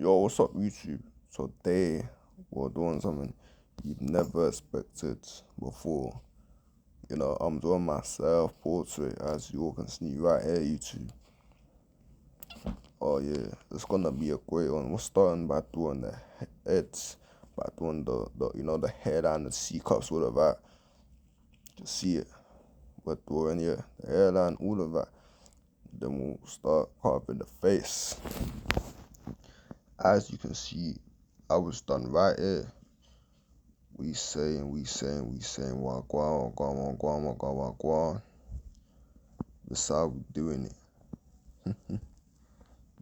Yo, what's up, YouTube? Today, we're doing something you've never expected before. I'm doing my self portrait, as you all can see right here, YouTube. Oh, yeah, it's gonna be a great one. We're starting by doing the heads, by doing the head and the C cups, all of that. Just see it. We're doing, the hairline, all of that. Then we'll start carving the face. As you can see, I was done right here. We saying, wagwan, wagwan, wagwan, wagwan, wagwan. That's how we doing it.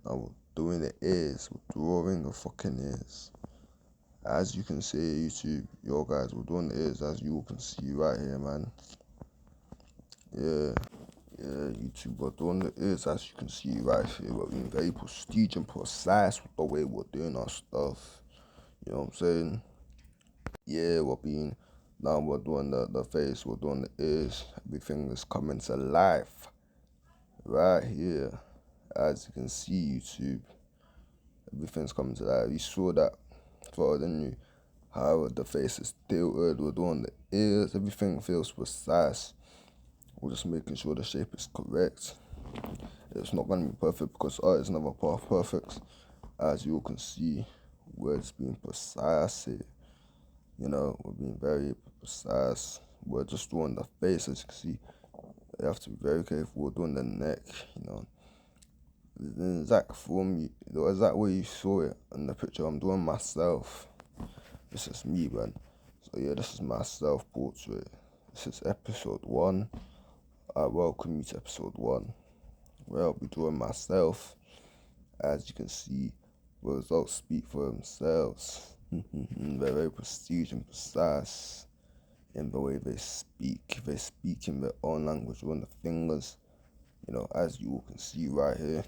Now we're doing the ears, we're drawing the fucking ears. As you can see, YouTube, yo guys, we're doing the ears, as you all can see right here, man. Yeah, YouTube, we're doing the ears, as you can see right here. We're being very prestige and precise with the way we're doing our stuff. You know what I'm saying? Yeah, now we're doing the face, we're doing the ears. Everything is coming to life right here. As you can see, YouTube, everything's coming to life. You saw that further than you. How the face is tilted, we're doing the ears. Everything feels precise. We're just making sure the shape is correct. It's not going to be perfect because art is never perfect. As you all can see, we're just being precise here. We're being very precise. We're just doing the face, as you can see. You have to be very careful. We're doing the neck, The exact form, the exact way you saw it in the picture, I'm doing myself. This is me, man. So yeah, this is my self-portrait. This is episode 1. I welcome you to episode 1, where I'll be drawing myself. As you can see, the results speak for themselves. They're very prestige and precise in the way they speak. They speak in their own language on the fingers. As you all can see right here.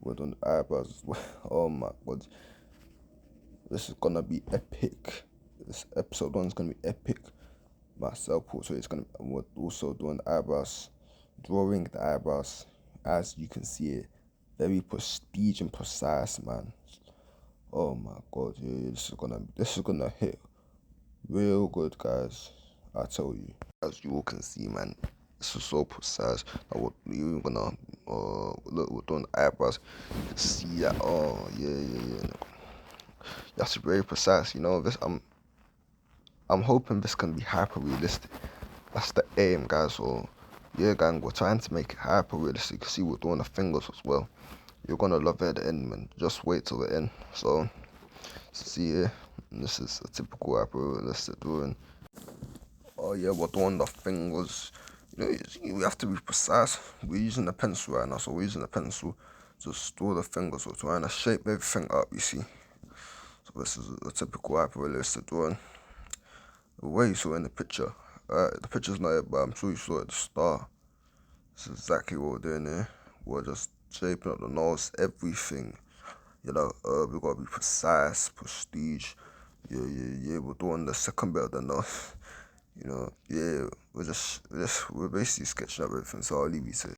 We're doing the eyebrows as well. Oh my god. This is gonna be epic. This episode 1 is gonna be epic. My self-portrait is we're also doing the eyebrows. Drawing the eyebrows. As you can see it. Very prestige and precise, man. Oh my god, yeah, this is gonna hit real good, guys. I tell you. As you all can see, man, this is so precise. Now we're even gonna look, we're doing the eyebrows. You can see that. Oh yeah. That's very precise. This I'm hoping this can be hyper realistic. That's the aim, guys. So yeah, gang, we're trying to make it hyper realistic. You can see we're doing the fingers as well. You're gonna love it at the end, man. Just wait till the end. So see here, this is a typical hyper realistic drawing. Oh yeah, we're doing the fingers. We have to be precise. We're using the pencil right now, so we're using the pencil to draw the fingers. We're trying to shape everything up, you see. So this is a typical hyper realistic drawing. The way you saw it in the picture. The picture's not it, but I'm sure you saw it at the start. This is exactly what we're doing here. We're just shaping up the nose, everything. We gotta be precise, prestige. Yeah. We're doing the second bit of the nose. We're basically sketching up everything. So I'll leave you to it.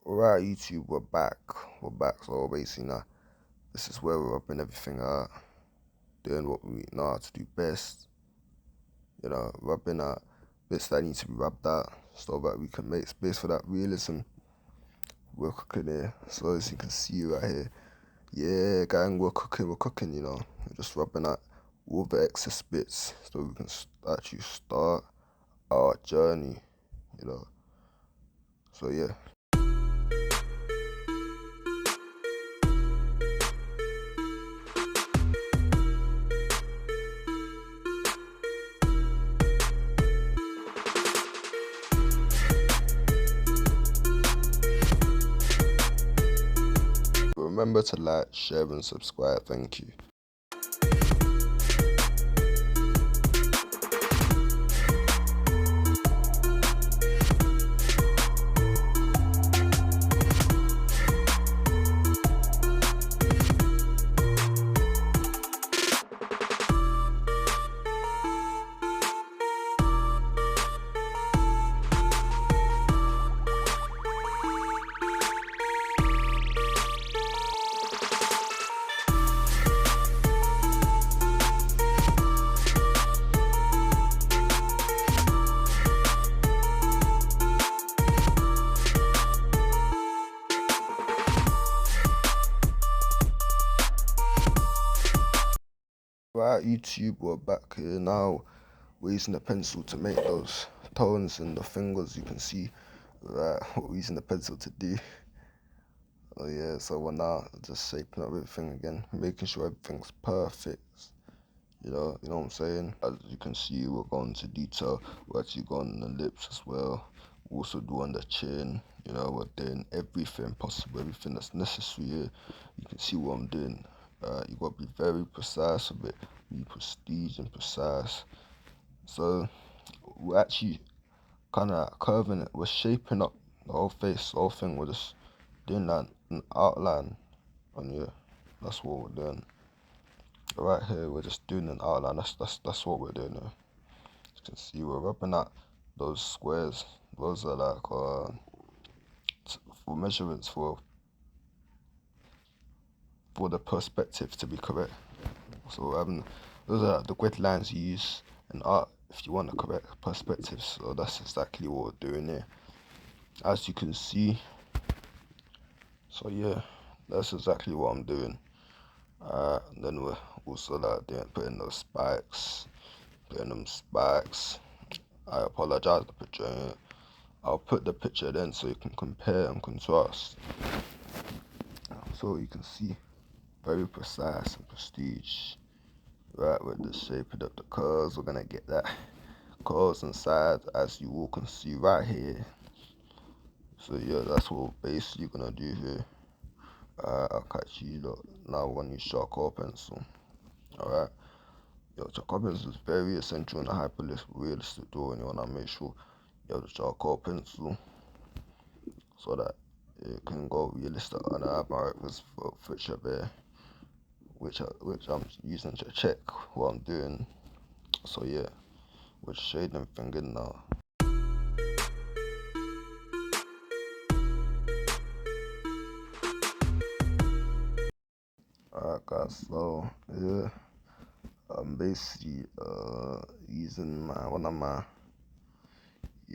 Alright, YouTube, we're back. we're back. So basically now, this is where we're rubbing everything out, doing what we know how to do best. Rubbing out bits that need to be rubbed out so that we can make space for that realism we're cooking here. So as you can see right here, yeah, gang, we're cooking, We're just rubbing out all the excess bits so we can actually start our journey, you know. So yeah. Remember to like, share and subscribe. Thank you. Right, YouTube, we're back here now. We're using the pencil to make those tones and the fingers. You can see right what we're using the pencil to do. Oh yeah, so we're now just shaping up everything again, making sure everything's perfect. You know what I'm saying? As you can see, we're going to detail. We're actually going on the lips as well. We're also doing the chin. We're doing everything possible, everything that's necessary here. You can see what I'm doing. You got to be very precise with it, be prestige and precise. So we're actually kind of curving it. We're shaping up the whole face, the whole thing. We're just doing that an outline on you. That's what we're doing. Right here, we're just doing an outline. That's what we're doing here. As you can see, we're rubbing out those squares. Those are like for measurements for the perspective to be correct. So those are the grid lines you use in art if you want the correct perspective. So that's exactly what we're doing here, as you can see. So yeah, that's exactly what I'm doing. And then we're also like putting those spikes, doing them spikes. I apologize the picture. I'll put the picture then so you can compare and contrast. So you can see very precise and prestige. Right, with the shaping up the curves, we're gonna get that curves inside, as you all can see right here. So yeah, that's what we're basically gonna do here. I'll catch you lot. Now we're gonna use charcoal pencil. Alright. Charcoal pencil is very essential in a realistic drawing. You wanna make sure you have the charcoal pencil so that it can go realistic. And I have my reference picture there, which I'm using to check what I'm doing. So yeah, we're shading everything in now. Alright guys, so yeah, I'm basically using one of my,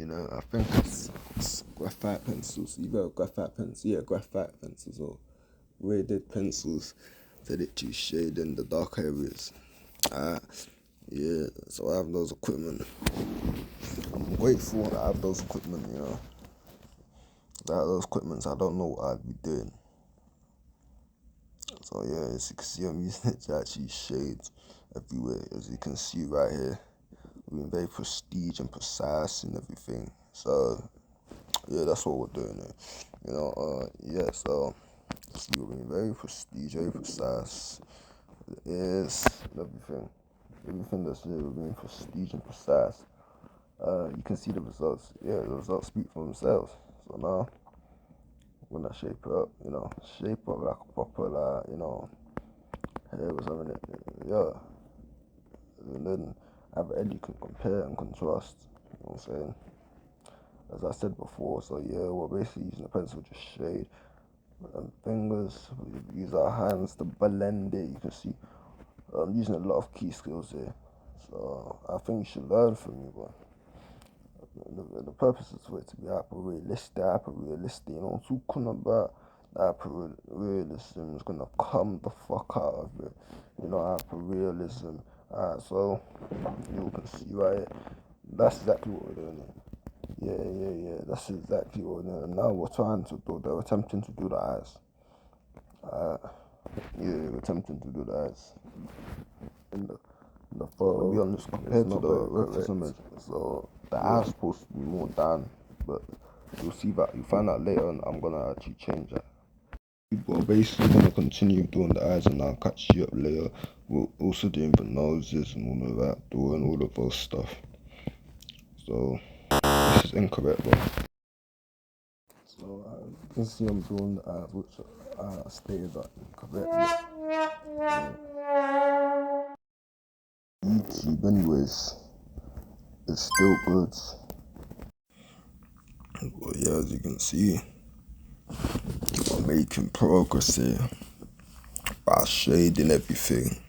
I think it's graphite pencils, either graphite pencils or braided pencils to literally shade in the dark areas. Yeah, so I have those equipment. I'm grateful that I have those equipment, Without those equipments, I don't know what I'd be doing. So yeah, as you can see, I'm using it to actually shade everywhere. As you can see right here, being very prestige and precise and everything. So yeah, that's what we're doing here. Yeah, so see, we're being very prestige, very precise. It is everything. Everything that's here, we're being prestige and precise. You can see the results. Yeah, the results speak for themselves. So now, when I shape it up, shape up like a proper, hair or something. Yeah, and then have an edge you can compare and contrast. You know what I'm saying? As I said before, so yeah, we're basically using a pencil to shade and fingers. We use our hands to blend it. You can see I'm using a lot of key skills here. So I think you should learn from me, but the purpose is for it to be hyper realistic, you know, talking about hyper realism is gonna come the fuck out of it. You know, hyper realism. So you can see right, that's exactly what we're doing here. Yeah. That's exactly what we're doing. Now we're trying to do they're attempting to do the eyes. Yeah, we're attempting to do the eyes. In the photo, to be honest, compared to the reference image, so the eyes supposed to be more down, but you'll see that, you find out later on, I'm gonna actually change that. But basically gonna continue doing the eyes and I'll catch you up later. We're also doing the noses and all of that, doing all of those stuff. So this is incorrect, bro. So you can see I'm doing the eyes, which I stated that incorrect. YouTube anyways, it's still good. But yeah, as you can see, I'm making progress here by shading everything.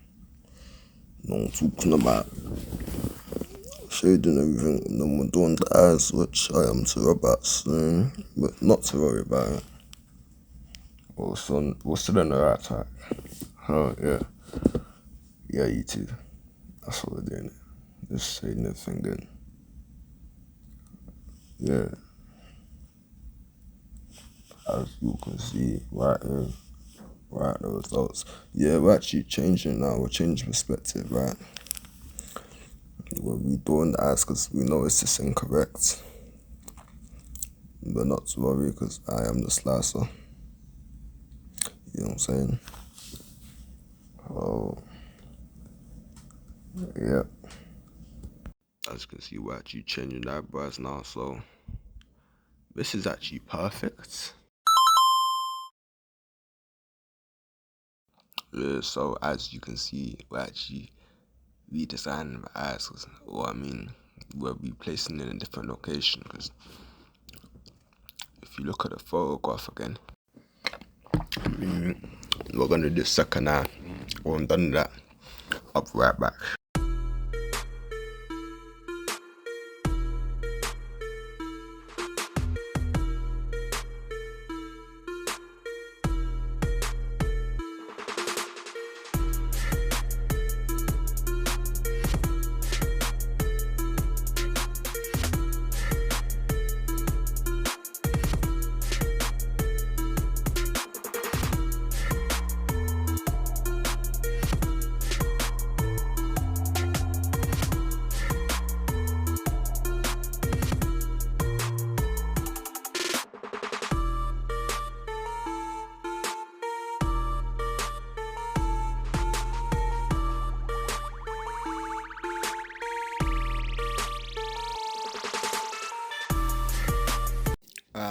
You know what I'm talking about? Shading everything, and then we're doing the eyes, which I am to rub out soon, but not to worry about it. We're still on the right track. Oh, yeah. Yeah, you too. That's what we're doing. Just shading everything in. Yeah. As you can see right here. Right, the results. Yeah, we're actually changing now. We're changing perspective, right? We're redoing the eyes because we know it's just incorrect. But not to worry because I am the slicer. You know what I'm saying? Oh, yeah. As you can see, we're actually changing the eyebrows now, so this is actually perfect. Yeah, so as you can see, we're actually redesigning the eyes, or I mean, we're replacing it in a different location because if you look at the photograph again, we're gonna do second eye. When I'm done with that, I'll be right back.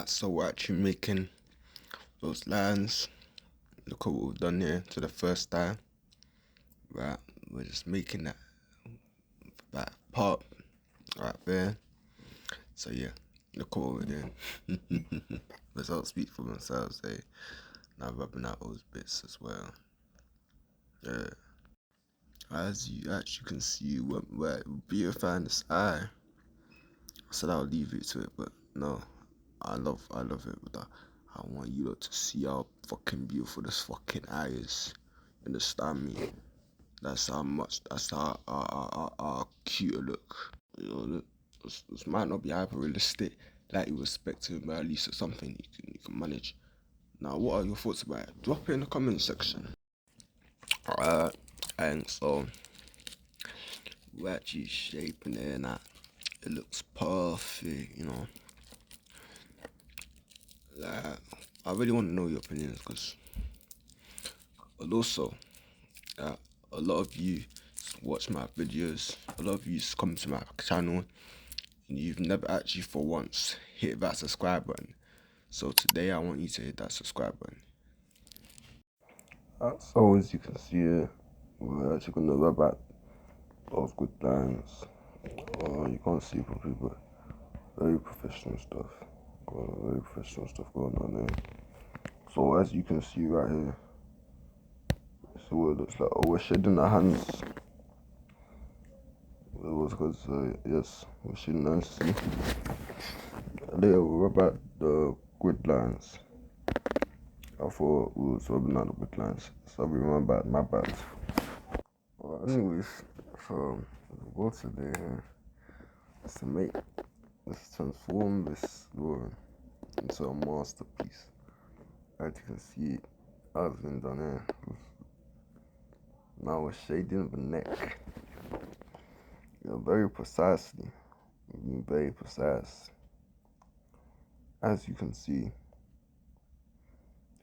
So we're actually making those lines. Look at what we've done here to the first eye. Right, we're just making that part right there. So yeah, look at what we're doing. Results speak for themselves, eh? Now rubbing out those bits as well. Yeah. As you actually can see, we're beautifying this eye. I said I'll leave it to it, but no. I love it, but I want you lot to see how fucking beautiful this fucking eye is. You understand me? That's how cute it look. You know, this might not be hyper realistic like you expect to, but at least it's something you can manage. Now, what are your thoughts about it? Drop it in the comment section. Alright, and so we're actually shaping it and that. It looks perfect, you know. Like, I really want to know your opinions because, and also, a lot of you watch my videos, a lot of you come to my channel, and you've never actually for once hit that subscribe button. So today I want you to hit that subscribe button. So as you can see, we're actually gonna rub out those good lines. You can't see properly, but very professional stuff. Very professional stuff going on there. So as you can see right here, so what it looks like. Oh, we're shading the hands. It was because, yes, we're shading the hands. See? Later we'll rub out the grid lines. I thought we was rubbing out the grid lines. Sorry, my bad. Well, anyways, so the goal today here is to transform this drawing into a masterpiece. As you can see, it has been done here. Now we're shading the neck. Very precisely. Being very precise. As you can see, you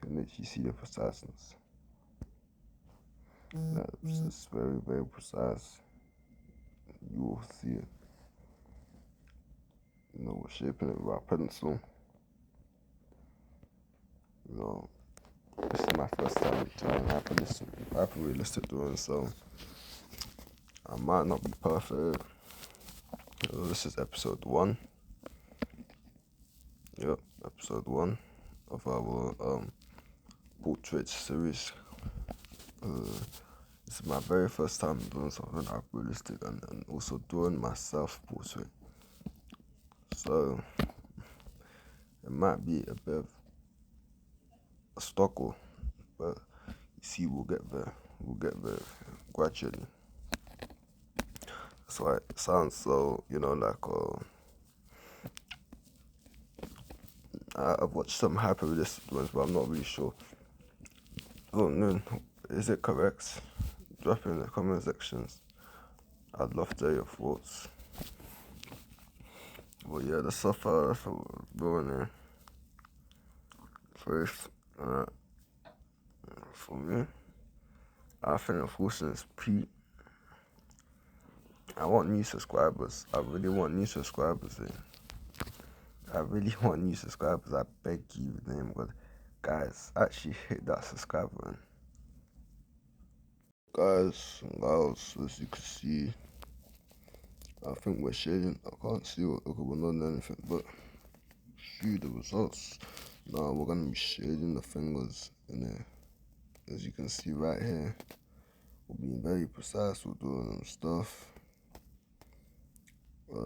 can literally see the preciseness. That's just very, very precise. You will see it. We're shaping it with our pencil. This is my first time trying hyper-realistic drawing, so I might not be perfect. This is episode 1. Yep, episode 1 of our portrait series. This is my very first time doing something hyper-realistic and also doing my self-portrait. So it might be a bit of a struggle, but you see, we'll get there. We'll get there gradually. That's why it sounds so, I've watched some hyper-realistic ones, but I'm not really sure. Oh no, is it correct? Drop it in the comment sections. I'd love to hear your thoughts. But yeah, the stuff that's what we're doing here. First, for me, I think the fortune is Pete. I want new subscribers. I really want new subscribers here. I really want new subscribers. I beg you, name God. Guys, actually hit that subscribe button. Guys and girls, as you can see, I think we're shading. I can't see what we're not doing anything, but see the results. Now we're gonna be shading the fingers in there. As you can see right here, we're being very precise. We're doing them stuff.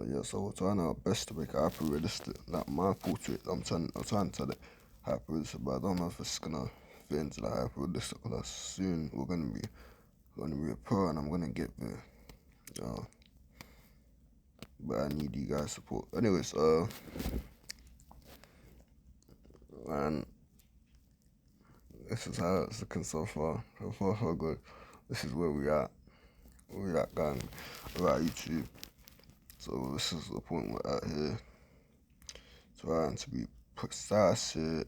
Yeah, so we're trying our best to make it hyper-realistic. Like my portrait, I'm trying to tell it hyper-realistic, but I don't know if it's gonna fit into the hyper-realistic, because soon we're gonna be a pro and I'm gonna get there. But I need you guys' support. Anyways, and this is how it's looking so far. So far, so good. This is where we at. Where we at, gang. We're at YouTube. So this is the point we're at here. Trying to be precise here.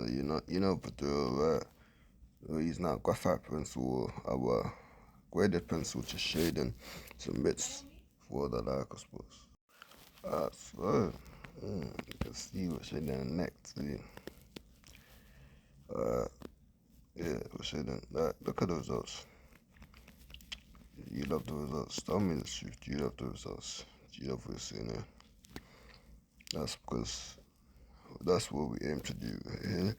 You know, but we're using our graphite pencil, our graded pencil to shade and some bits for the like, I suppose. So you can see we're shading the neck too. Yeah, we're shading that. Look at the results. You love the results. Tell me the truth. Do you love the results? Do you love what you're seeing here? That's because that's what we aim to do here.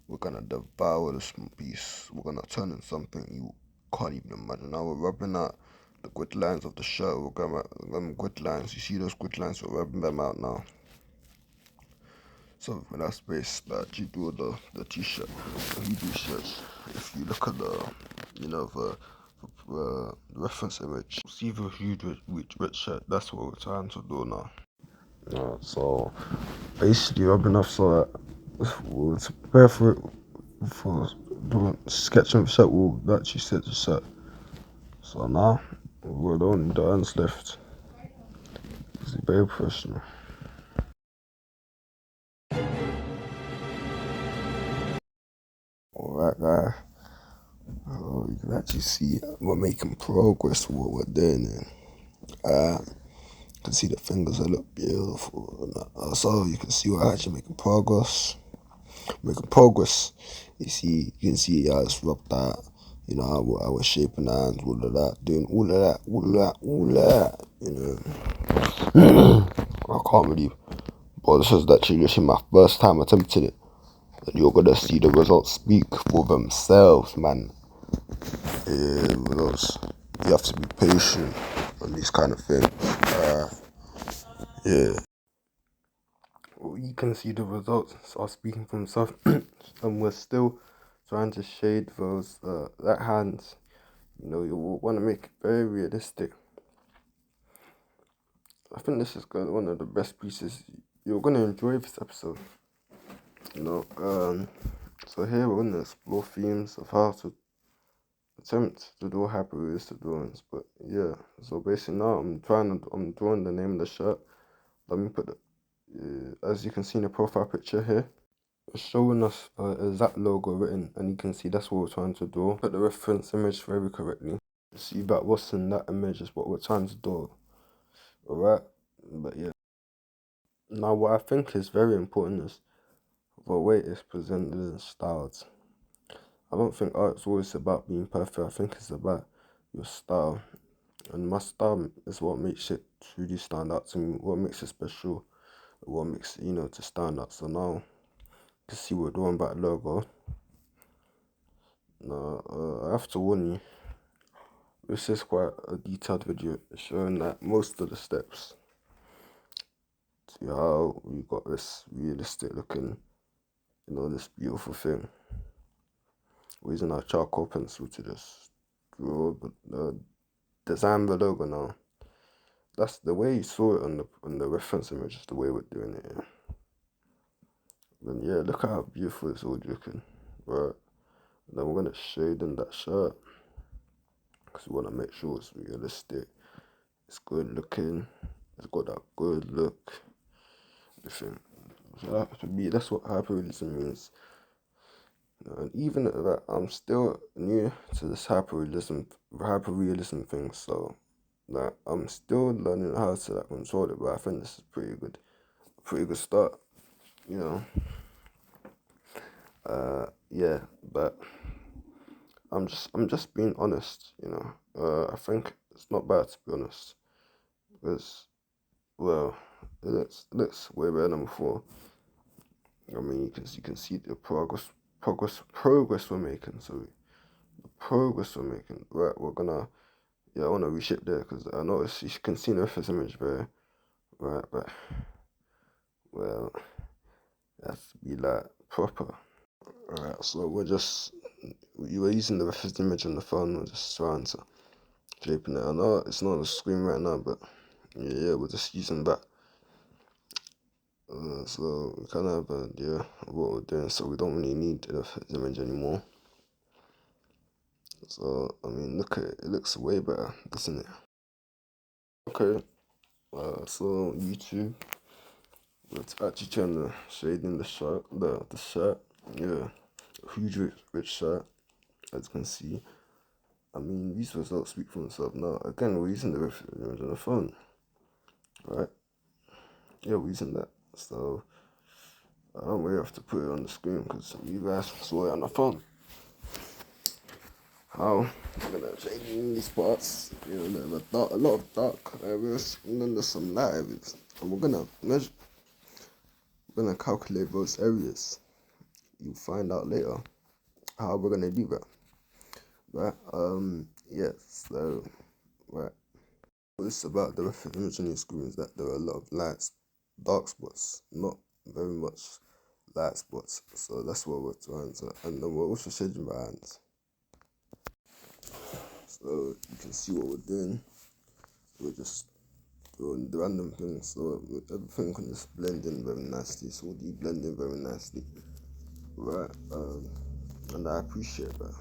We're gonna devour this piece. We're gonna turn in something you can't even imagine. Now we're rubbing out the grid lines of the shirt. We're gonna grid lines. You see those grid lines? We're rubbing them out now. So for that space that you do the t-shirt, the Hebrew shirts, if you look at the reference image, see the huge red shirt. That's what we're trying to do now. So basically rubbing off so that we'll prepare for doing sketching the shirt, we'll actually set the shirt. So now we're only the ends left. It's very professional. Alright guys, you can actually see we're making progress with what we're doing here. You can see the fingers, they look beautiful. So you can see we're actually making progress. You can see how it's rubbed out. How we're shaping the hands, all of that, doing all of that. I can't believe, but this is actually my first time attempting it. and you're gonna see the results speak for themselves, man. Yeah, results. You have to be patient on these kind of things. Yeah. Well, you can see the results are speaking for themselves, and we're still trying to shade those that hands. You know, you want to make it very realistic. I think this is one of the best pieces. You're gonna enjoy this episode. You know, so here we're gonna explore themes of how to attempt to do hyper-realistic drawings. But yeah, so basically now I'm drawing the name of the shirt. Let me put it, as you can see in the profile picture here, it's showing us a Zap logo written, and you can see that's what we're trying to draw. Put the reference image very correctly. See that what's in that image is what we're trying to draw. Alright, but yeah. Now what I think is very important is the way it's presented and styled. I don't think art's always about being perfect. I think it's about your style. And my style is what makes it truly stand out to me, what makes it special, what makes it, to stand out. So now, you can see we're doing that logo. Now, I have to warn you, this is quite a detailed video showing that most of the steps to how we got this realistic looking, this beautiful thing. We're using our charcoal pencil to just draw, design the logo now. That's the way you saw it on the reference image, is the way we're doing it. Then yeah, look at how beautiful it's all looking. Right. Then we're gonna shade in that shirt because we wanna make sure it's realistic. It's good looking. It's got that good look. Everything. So for me, that's what hyperrealism means. And even at that, I'm still new to this hyperrealism thing. So like I'm still learning how to control it, but I think this is pretty good start. You know. Yeah, but I'm just being honest. I think it's not bad to be honest, because well, it looks way better than before. I mean, you can see the progress we're making. So the progress we're making. Right, we're gonna I wanna reshape there because I noticed you can see the reference image there. Right, but well, it has to be like proper. Alright, so we were using the reference image on the phone. We're just trying to shaping it. I know it's not on the screen right now, but yeah, we're just using that. So we kind of have an idea of what we're doing, so we don't really need the image anymore. So I mean, look at it; it looks way better, doesn't it? Okay. So YouTube, let's actually turn the shade in the shirt, the shirt. Yeah, huge rich shirt, as you can see. I mean, these results speak for themselves. Now, again, we're using the reference image on the phone, right? Yeah, we're using that. So I don't really have to put it on the screen because you guys saw it on the phone. How I'm gonna change in these parts, there's a lot of dark areas, and then there's some light areas. And we're gonna calculate those areas. You'll find out later how we're gonna do that. Right? Yes, so right. What's about the reference image on your screen is that there are a lot of dark spots, not very much light spots. So that's what we're trying to, and then we're also shading by hands. So you can see what we're doing. We're just doing the random things, so everything can just blend in very nicely. So we blend in very nicely, right? And I appreciate that.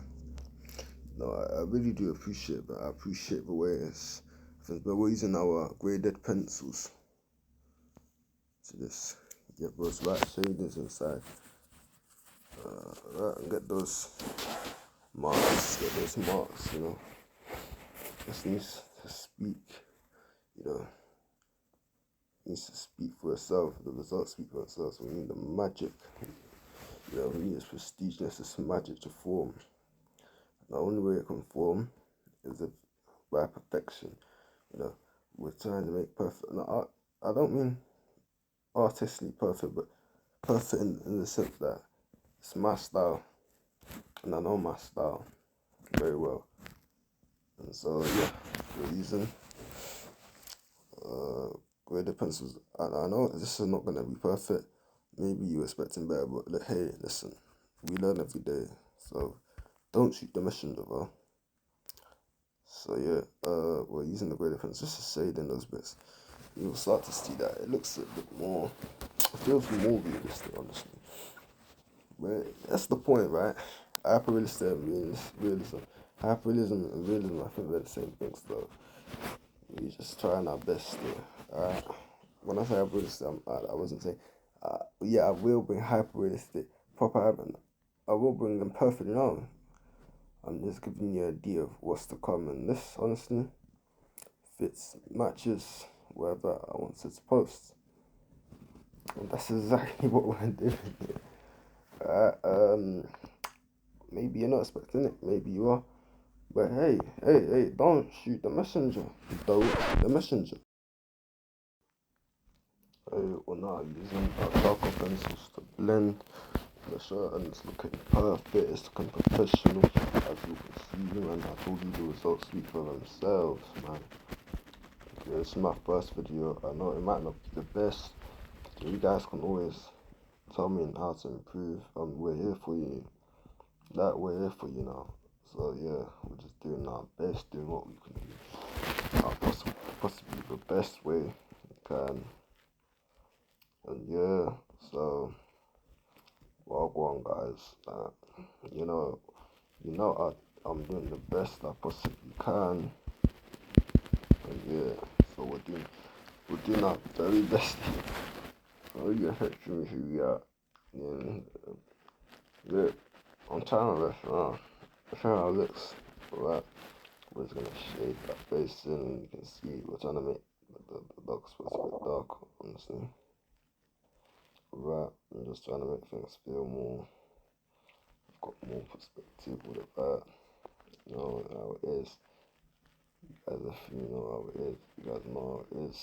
No, I really do appreciate that. I appreciate the way we're using our graded pencils to just get those right shadings inside. Right, and get those marks, Just needs to speak, you know, needs to speak for itself. The results speak for itself. So we need the magic, we need this prestigeness, this magic to form. The only way it can form is by perfection. We're trying to make perfect. No, I don't mean artistically perfect, but perfect in the sense that it's my style, and I know my style very well. And so yeah, we're using graded pencils. I know this is not gonna be perfect. Maybe you're expecting better, but look, hey, listen, we learn every day. So don't shoot the messenger, bro. So yeah, we're using the graded pencils just to shade in those bits. You'll start to see that it looks a bit more, it feels more realistic, honestly. But that's the point, right? Hyperrealism and realism. Hyperrealism and realism, I think they're the same things, though. We're just trying our best there. Alright. When I say hyperrealistic, I wasn't saying. Yeah, I will bring hyperrealistic, proper hyper. I will bring them perfectly known. I'm just giving you an idea of what's to come, and this honestly fits, matches whatever I wanted to post. And that's exactly what we're doing here. Maybe you're not expecting it, maybe you are. But hey, don't shoot the messenger. Don't shoot the messenger. We're now using our darker pencils to blend the shirt, and it's looking perfect, it's looking professional. As you can see, man, I told you the results speak for themselves, man. Okay, this is my first video. I know it might not be the best. So you guys can always tell me how to improve. We're here for you. We're here for you now. So yeah, we're just doing our best, doing what we can do. Possibly the best way we can. And yeah, so well go on, guys. I'm doing the best I possibly can. And yeah, so we're doing our very best. We're gonna show who we are. And yeah, I'm trying to rush around. I'm trying how it looks. Alright. We're just gonna shade that face in, and you can see we're trying to make the dark spots a bit dark, honestly. Right, I'm just trying to make things feel more, I've got more perspective with it, right? You know how it is. You guys, if you know how it is, you guys know how it is.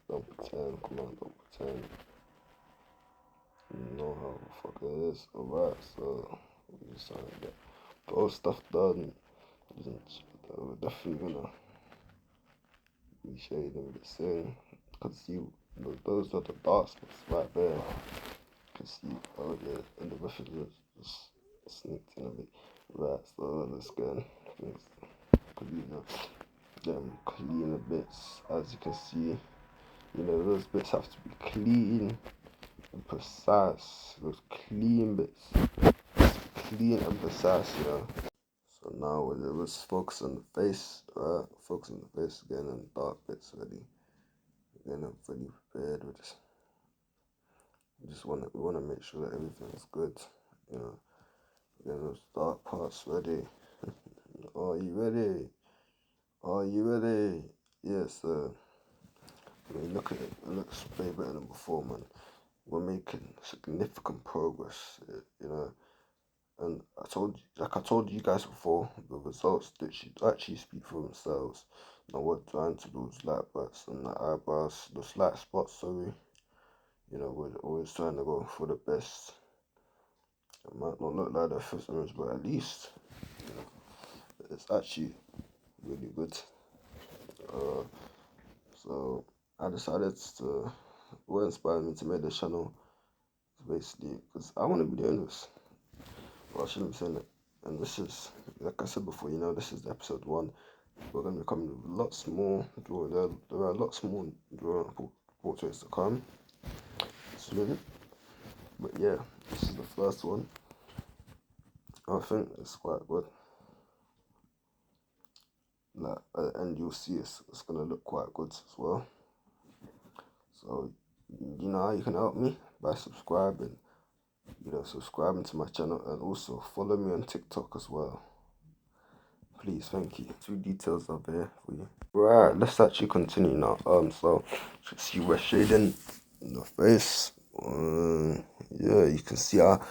Don't pretend, come on, don't pretend. You know how the fuck it is. Alright, so we're just trying to get all stuff done. We're definitely gonna be shading the same. Cause you, those are the dark spots right there. You can see, oh yeah, and the rest of it just sneaked in a bit. Right, so let's get things clean up. Them clean the bits, as you can see. You know, those bits have to be clean and precise. Those clean bits, clean and precise, you know. So now we're just focus on the face, right? Focus on the face again, and dark bits ready. Again, I'm fully prepared. We wanna make sure that everything is good, you know. Again, those dark parts ready. Are you ready? Are you ready? Yes, sir. I mean, look at it. It looks way better than before, man. We're making significant progress, you know. And I told you guys before, the results that should actually speak for themselves. Now we're trying to lose light bits and the eyebrows, the slight spots, sorry. You know, we're always trying to go for the best. It might not look like the first image, but at least, you know, it's actually really good. So I decided to, what inspired me to make this channel is basically because I want to be doing this. Well, I shouldn't be saying it. And this is, like I said before, you know, this is episode 1. We're going to be coming with lots more. There are lots more drawing portraits to come soon. But yeah, this is the first one. I think it's quite good. Like, and you'll see it's going to look quite good as well. So, you know how you can help me? By subscribing. You know, subscribing to my channel, and also follow me on TikTok as well. Please, thank you. 2 details are there for you. Right, let's actually continue now. So you see we're shading the face. Yeah, you can see how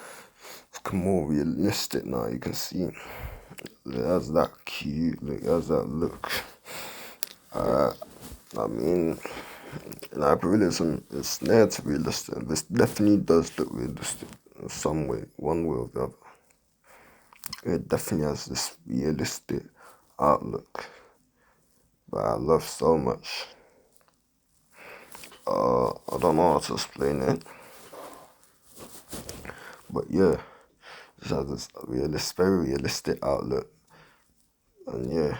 it's more realistic now. You can see it has that cute, it has that look. I mean, like realism is near to realistic. This definitely does look realistic. in some way, one way or the other. It definitely has this realistic outlook that I love so much. I don't know how to explain it, but yeah, it has this very realistic outlook, and yeah,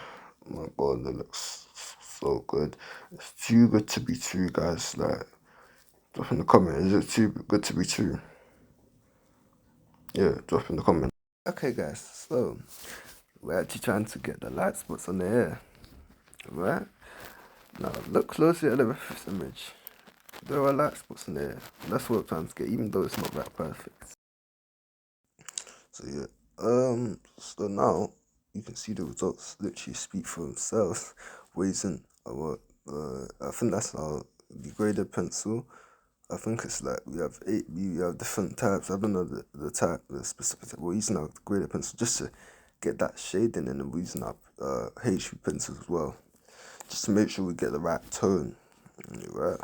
my god, it looks so good. It's too good to be true, guys. Like, drop in the comment, is it too good to be true? Yeah, drop in the comment. Okay, guys, so we're actually trying to get the light spots on the air, right? Now look closely at the reference image. There are light spots in there. That's what I'm trying to get, even though it's not that perfect. So yeah, so now you can see the results literally speak for themselves. Raising our, I think that's our degraded pencil. I think it's like we have different types. I don't know the type, the specific type. We're using our degraded pencil just to get that shading, and then we're using our HB pencils as well, just to make sure we get the right tone. Right.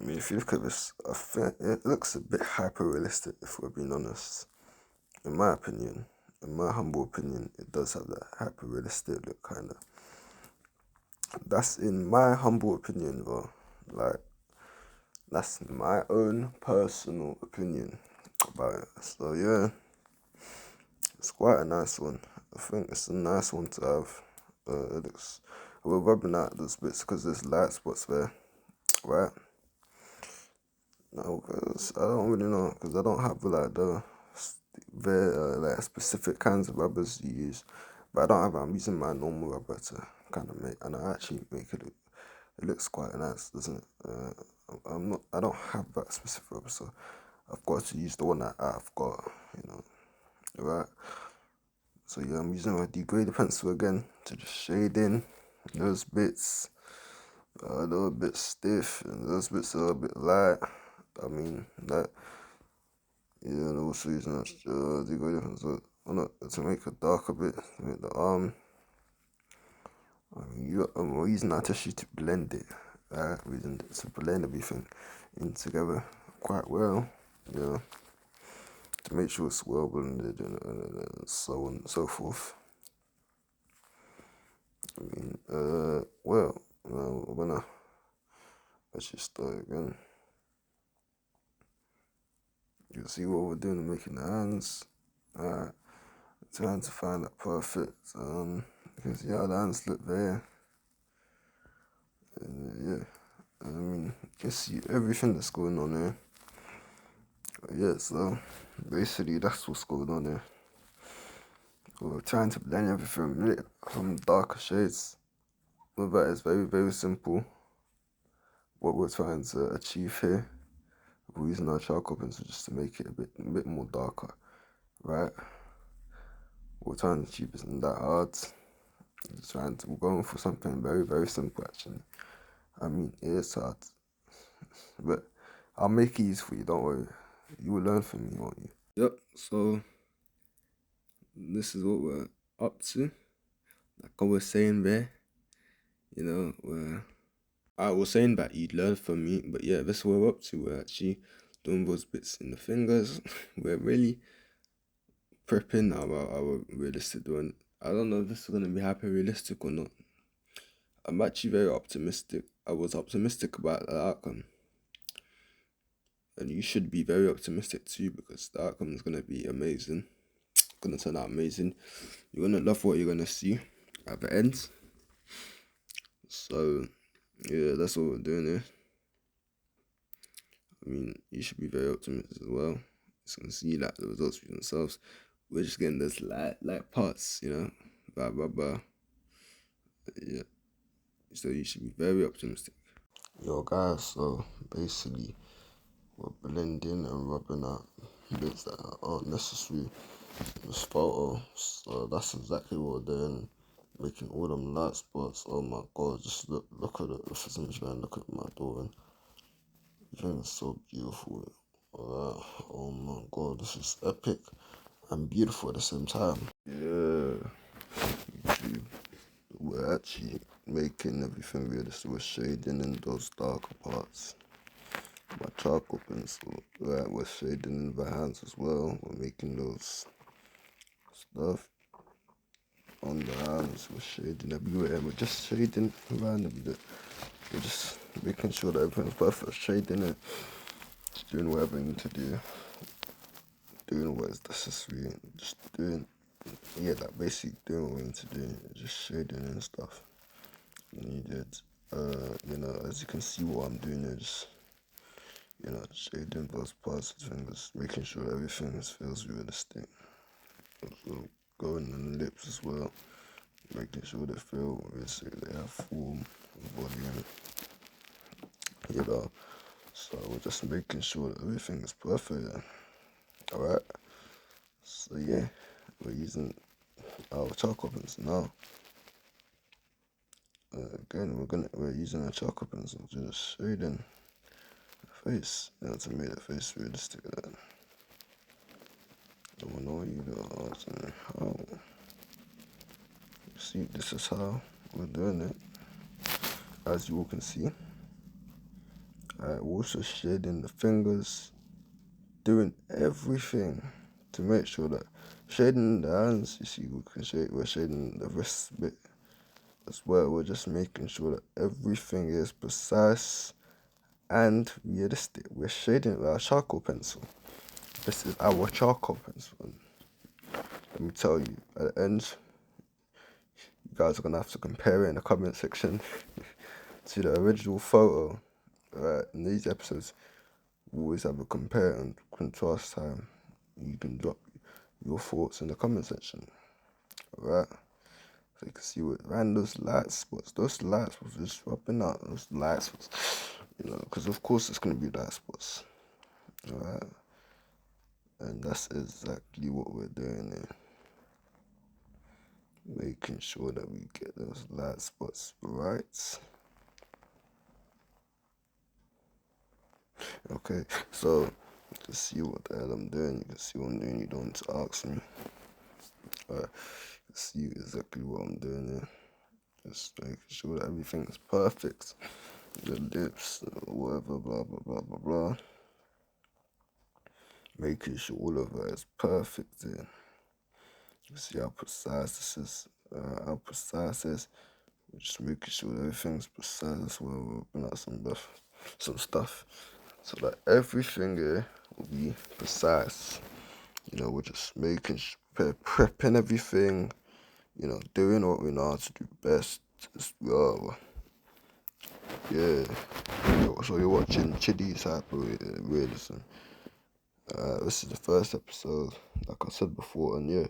I mean, if you look at this, I think it looks a bit hyper realistic, if we're being honest. In my opinion, in my humble opinion, it does have that hyper realistic look, kind of. That's in my humble opinion, though. Like, that's my own personal opinion about it. So, yeah, it's quite a nice one. I think it's a nice one to have. It looks, we're rubbing out those bits because there's light spots there, right? No, cause I don't really know, cause I don't have like the very like specific kinds of rubbers you use, but I don't have. I'm using my normal rubber to kind of make, and I actually make it look. It looks quite nice, doesn't it? I'm not. I don't have that specific rubber, so I've got to use the one that I've got. You know, right? So yeah, I'm using my degraded pencil again to just shade in those bits. A little bit stiff, and those bits are a bit light. I mean that. Yeah, and also using that degraded pencil to make it dark a bit, to make the arm. I mean, we're using that tissue to blend it. We're using it to blend everything in together quite well. Yeah, to make sure it's well blended, and so on and so forth. I mean, well, we're gonna actually start again. You can see what we're doing, making the hands. Trying to find that perfect. You can see how the hands look there. Yeah, I mean, you can see everything that's going on there. But yeah, so basically that's what's going on there. We're trying to blend everything from darker shades. But that is very, very simple. What we're trying to achieve here. We're using our charcoal pencil just to make it a bit more darker, right? What we're trying to achieve isn't that hard. We're going for something very, very simple actually. I mean, it is hard, but I'll make it easy for you, don't worry. You will learn from me, won't you? Yep, so this is what we're up to. Like I was saying there, you know, I was saying that you'd learn from me, but yeah, this is what we're up to. We're actually doing those bits in the fingers. We're really prepping our realistic doing. I don't know if this is going to be hyper realistic or not. I'm actually very optimistic. I was optimistic about the outcome. And you should be very optimistic too, because the outcome is going to be amazing. It's going to turn out amazing. You're going to love what you're going to see at the end. So, yeah, that's what we're doing here. I mean, you should be very optimistic as well. It's going to see like the results for themselves. We're just getting those light parts, you know. Blah. Yeah. So you should be very optimistic. Yo, guys, so basically, we're blending and rubbing out bits that aren't necessary in this photo. So that's exactly what we're doing. Making all them light spots. Oh my god, just look at it. This image, man. Look at my drawing. Everything is so beautiful. Oh my god, this is epic and beautiful at the same time. Yeah, we're actually making everything realistic. We're shading in those darker parts. my charcoal pencil. Right, we're shading in the hands as well. We're making those stuff on the hands. We're shading everywhere. We're just shading randomly. We're just making sure that everything's perfect. Shading it. Just doing whatever you need to do. Doing what is necessary. Just doing, yeah, like basically doing what we need to do. Just shading and stuff needed. As you can see what I'm doing is, shading those parts of fingers, making sure everything feels realistic. Also going on the lips as well, making sure they feel realistic, they have form, volume, So we're just making sure that everything is perfect. Alright. So yeah, we're using our charcoal pencil now. Again, we're using a charcoal pencil to just shading the face, to make the face realistic. I don't know you guys and how. See, this is how we're doing it. As you all can see, we're also shading the fingers, doing everything to make sure that shading the hands. You see, we're shading the wrist bit as well. We're just making sure that everything is precise and realistic. We're shading it with our charcoal pencil. This is our charcoal pencil. And let me tell you, at the end, you guys are gonna have to compare it in the comment section to the original photo. Right, in these episodes, we always have a compare and contrast time. You can drop your thoughts in the comment section. Right, so you can see what ran those light spots. Those light spots were just dropping out. Those light spots, because of course it's gonna be light spots. Alright, and that's exactly what we're doing here. Making sure that we get those light spots right. Okay, so to see what the hell I'm doing, you can see what I'm doing. You don't need to ask me. Alright, you can see exactly what I'm doing here. Just making sure that everything is perfect. The lips, whatever, blah blah blah blah blah. Making sure all of that is perfect here. You see how precise this is. How precise it is. We're just making sure that everything's precise. That's why we're opening out some stuff, so that everything here will be precise. We're just prepping everything. Doing what we know how to do best as well. Yeah. So you're watching Chiddy's Hyper Realism. This is the first episode, like I said before, and yeah,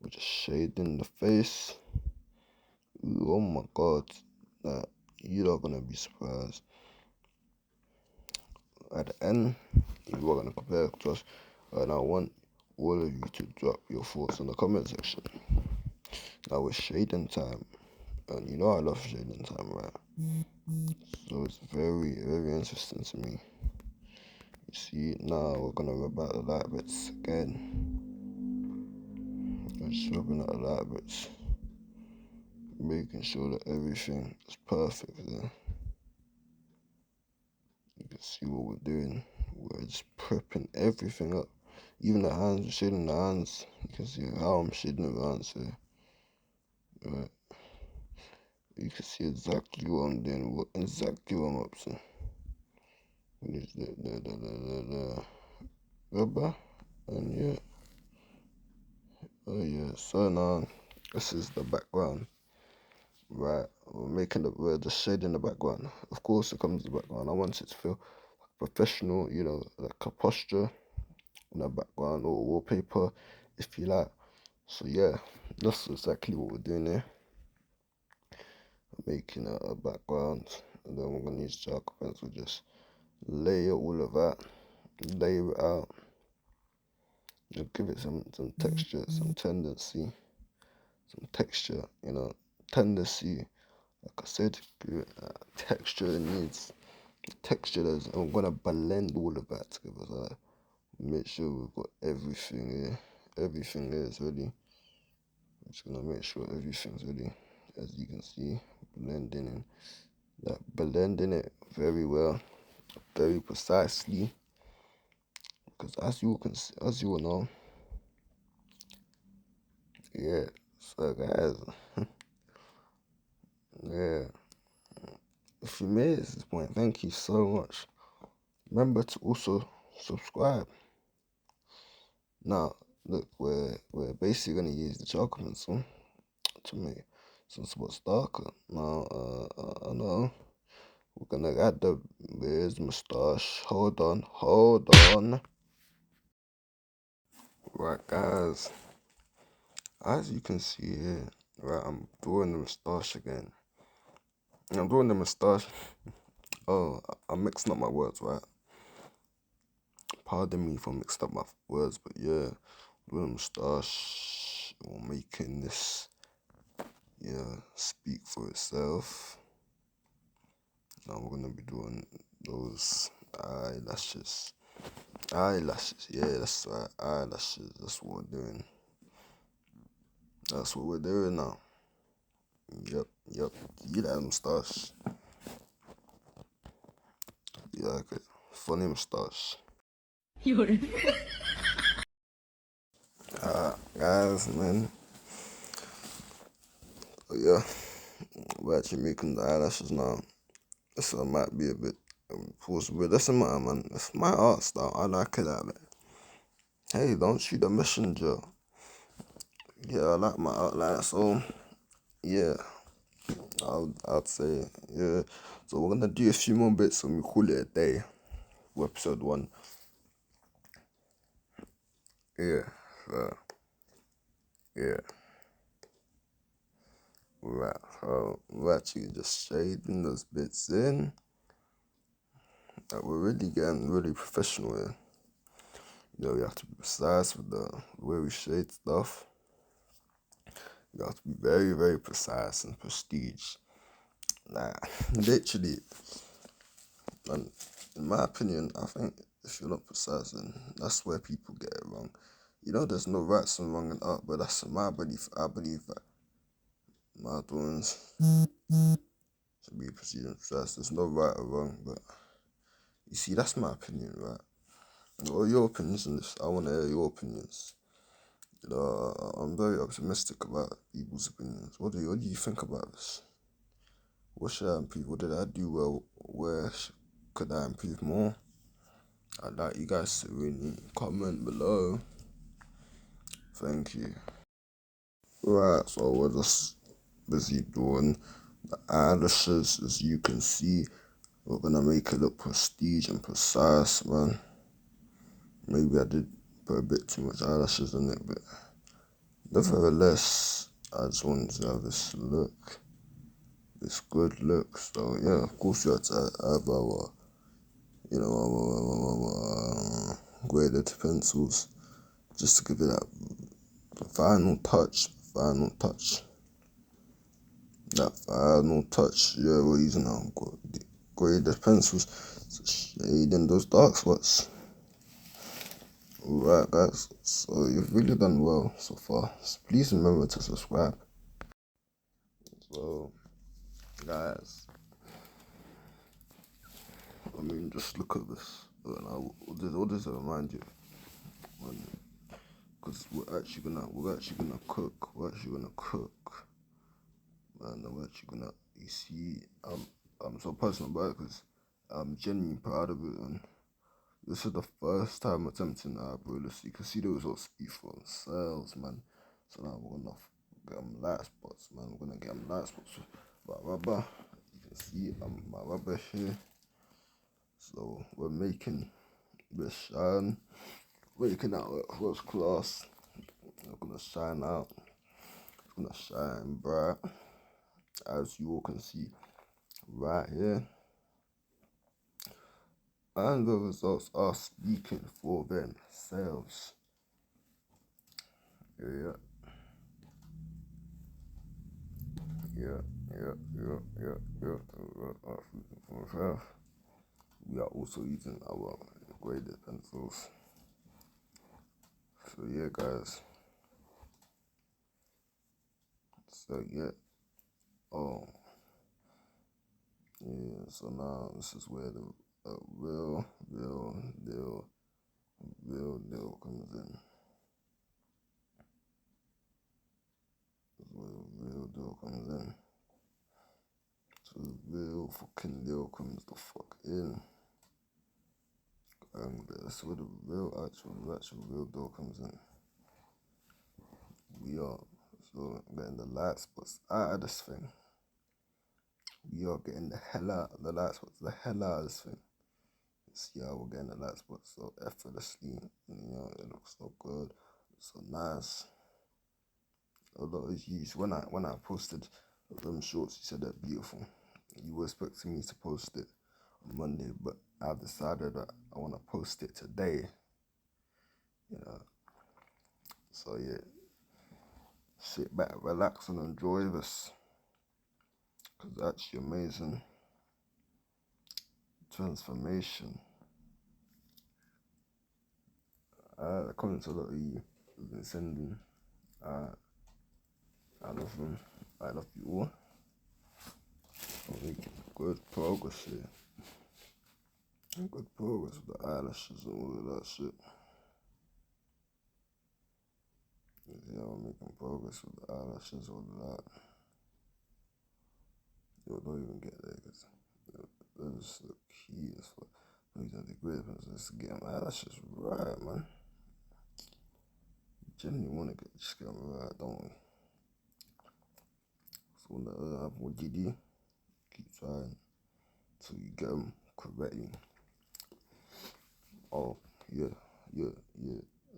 we're just shading the face. Ooh, oh my god, you're not gonna be surprised. At the end, you are gonna compare to us, and I want all of you to drop your thoughts in the comment section. Now it's shading time, and you know I love shading time, right? So it's very, very interesting to me. You see, now we're gonna rub out the light bits again. We're just rubbing out the light bits, making sure that everything is perfect there. You can see what we're doing. We're just prepping everything up. Even the hands, we're shading the hands. You can see how I'm shading the hands here. Right. You can see exactly what I'm doing, exactly what I'm up to. Use the rubber, and yeah. Oh yeah, so now this is the background. Right, we're just shading the background. Of course it comes to the background. I want it to feel professional, like a posture in the background or wallpaper if you like. So yeah, that's exactly what we're doing here. We're making a background, and then we're gonna use charcoal pencil, just layer all of that, layer it out, give it some texture, some tendency, some texture, tendency. Like I said, give it texture. It needs texture. I'm gonna blend all of that together. So make sure we've got everything here. Everything here is ready. I'm just gonna make sure everything's ready. As you can see, blending it very well. very precisely. Because as you will know, yeah. So guys, yeah. If you made it to this point, thank you so much. Remember to also subscribe. Now, look, we're basically gonna use the chocolate pencil to make some spots darker. Now, I know we're gonna add the beard's mustache. Hold on. Right, guys. As you can see here, right, I'm drawing the mustache again. I'm drawing the mustache. Oh, I'm mixing up my words, right? Pardon me for mixed up my words, but yeah, drawing the mustache. We're making this, yeah, speak for itself. Now we're gonna be doing those eyelashes. Eyelashes, yeah, that's right. Eyelashes. That's what we're doing. That's what we're doing now. Yep. You like mustache. You like it. Funny mustache. Guys, man. But yeah, we're actually making the eyelashes now. So it might be a bit forced, but that's my man. It's my art style. I like it that, man. Hey, don't shoot the messenger. Yeah, I like my art like that. So yeah, I'd say yeah. So we're gonna do a few more bits and we call it a day for episode 1. Yeah, so yeah. Right, so we're actually just shading those bits in. We're really getting really professional here. You know, you have to be precise with the way we shade stuff. You have to be very, very precise and prestige. Like, literally, and in my opinion, I think if you're not precise, then that's where people get it wrong. You know, there's no rights and wrong in art, but that's my belief. I believe that my drawings should be precise and precise. There's no right or wrong, but you see, that's my opinion, right? What are your opinions on this? I want to hear your opinions. You know, I'm very optimistic about people's opinions. What do you think about this? What should I improve? What did I do well? Could I improve more? I'd like you guys to really comment below. Thank you. Right, so we're just busy doing the eyelashes, as you can see. We're gonna make it look prestige and precise, man. Maybe I did put a bit too much eyelashes in it, but nevertheless, I just wanted to have this look, this good look. So yeah, of course you have to have our, you know, our graded pencils, just to give it that final touch. That final touch. Yeah, we're using our graded pencils to shade in those dark spots. Alright guys, so you've really done well so far. So please remember to subscribe. So guys, I mean, just look at this. What does it remind you? Because we're actually gonna cook. Man, we're actually gonna. You see, I'm so passionate about it because I'm genuinely proud of it, and this is the first time attempting that, bro. You can see the results speak for themselves, man. So now we're gonna get them light spots, man. We're gonna get them light spots with my rubber. You can see my rubber here. So we're making this shine, making out first class. It's gonna shine out. It's gonna shine bright, as you all can see right here. And the results are speaking for themselves. Yeah. We are also using our graded pencils. So yeah, guys. So yeah. Oh. Yeah. So now this is where a real deal comes in. That's where the real deal comes in. So the real fucking deal comes the fuck in. And that's where the actual real deal comes in. We are so getting the light spots out of this thing. We are getting the light spots the hell out of this thing. See how we're getting the light spots so effortlessly. It looks so good, so nice. A lot of you, when I posted them shorts, you said they're beautiful. You were expecting me to post it on Monday, but I've decided that I want to post it today. So yeah, sit back, relax, and enjoy this, because that's your amazing transformation. The comments a lot of you have been sending, I love them. I love you all. I'm making good progress here. Good progress with the eyelashes and all of that shit. Yeah, I'm making progress with the eyelashes, all of that. Yo, don't even get there, because that's the key as fuck. These are the great ones. Let's get my eyelashes right, man. You genuinely want to just get them right, don't we? So what you do, keep trying till you get them correctly. Oh, yeah. And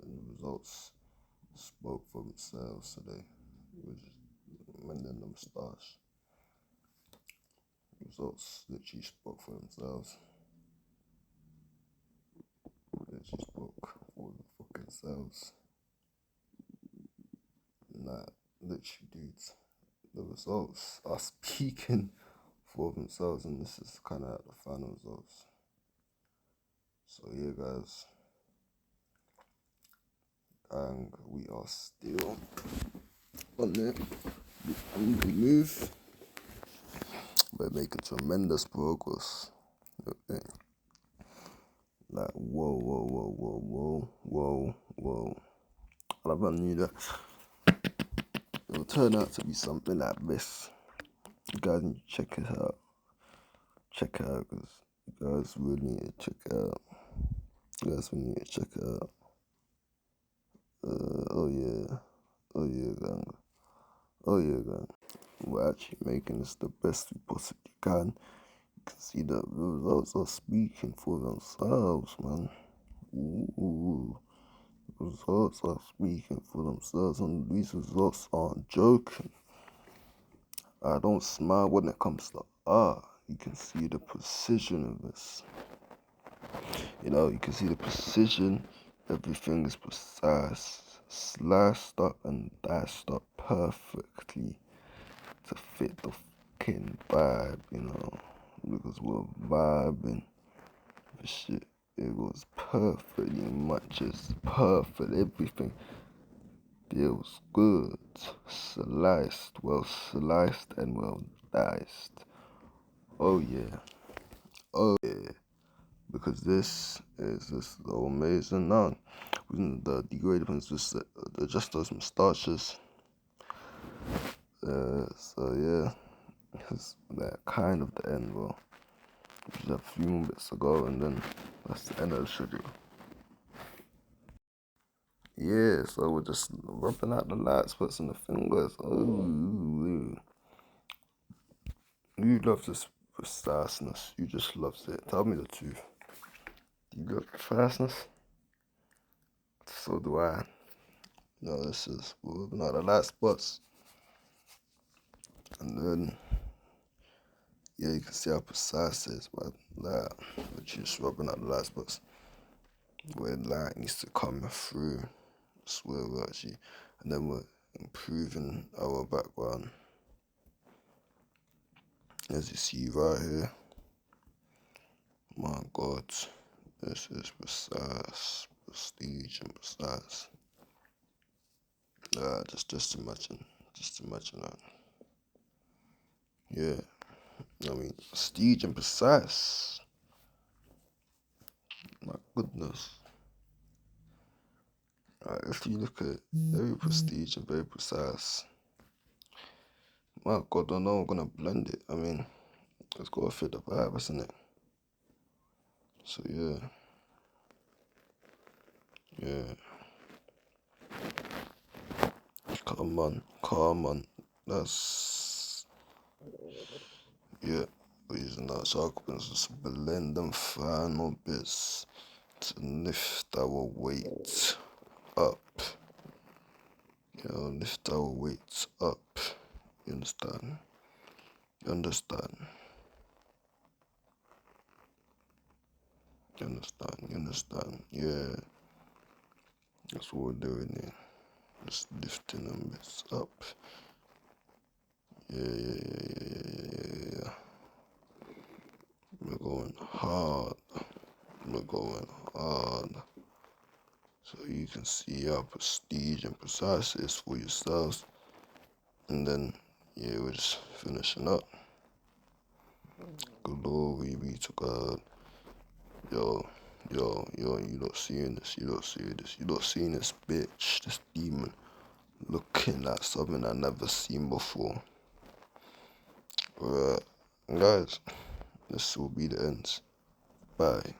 the results spoke for themselves today. We're just mending the moustache. Results literally spoke for themselves. Literally spoke for the fucking selves. Nah, literally, dudes. The results are speaking for themselves, and this is kind of the final results. So yeah, guys, and we are still on the move. We're making tremendous progress. Okay. Like whoa. I never knew that it will turn out to be something like this. You guys need to check it out. Check it out, because you guys really need to check it out. You guys really need to check it out. Oh yeah, gang. We're actually making this the best we possibly can. You can see that the results are speaking for themselves, man. Ooh. The results are speaking for themselves, and these results aren't joking. I don't smile when it comes to art. You can see the precision of this. You can see the precision. Everything is precise, sliced up and diced up perfectly to fit the fucking vibe, because we're vibing. The shit, it was perfectly matches, perfect, everything feels good, sliced and well diced. Oh yeah, because this is just so amazing. Now, the degraded ones just those moustaches. So yeah, it's that kind of the end, bro. We just have a few more bits to go, and then that's the end of the schedule. Yeah, so we're just rubbing out the light spots on the fingers. Ooh. You love this preciseness. You just love it. Tell me the truth. Do you love preciseness? So do I. This is we're rubbing out the light spots. And then, yeah, you can see how precise it is, but like, we're just rubbing out the light spots where light needs to come through. That's where we're actually, and then we're improving our background. As you see right here, my God, this is precise, prestige and precise. Just imagine that. Yeah, prestige and precise. My goodness. If you look at very prestige and very precise, my God, I know I'm gonna blend it. I mean, it's gotta fit the vibe, isn't it? So yeah, yeah. Come on. That's yeah. We're using our sharpens to blend them final bits to lift our weight up. Lift our weights up. You understand? You understand? You understand? You understand? Yeah. That's what we're doing here. Just lifting them bits up. Yeah. We're going hard. We're going hard. So you can see how prestige and precise it is for yourselves. And then, yeah, we're just finishing up. Glory be to God. Yo, you don't seeing this, you don't seeing this bitch, this demon, looking at something I never seen before. Guys, this will be the end. Bye.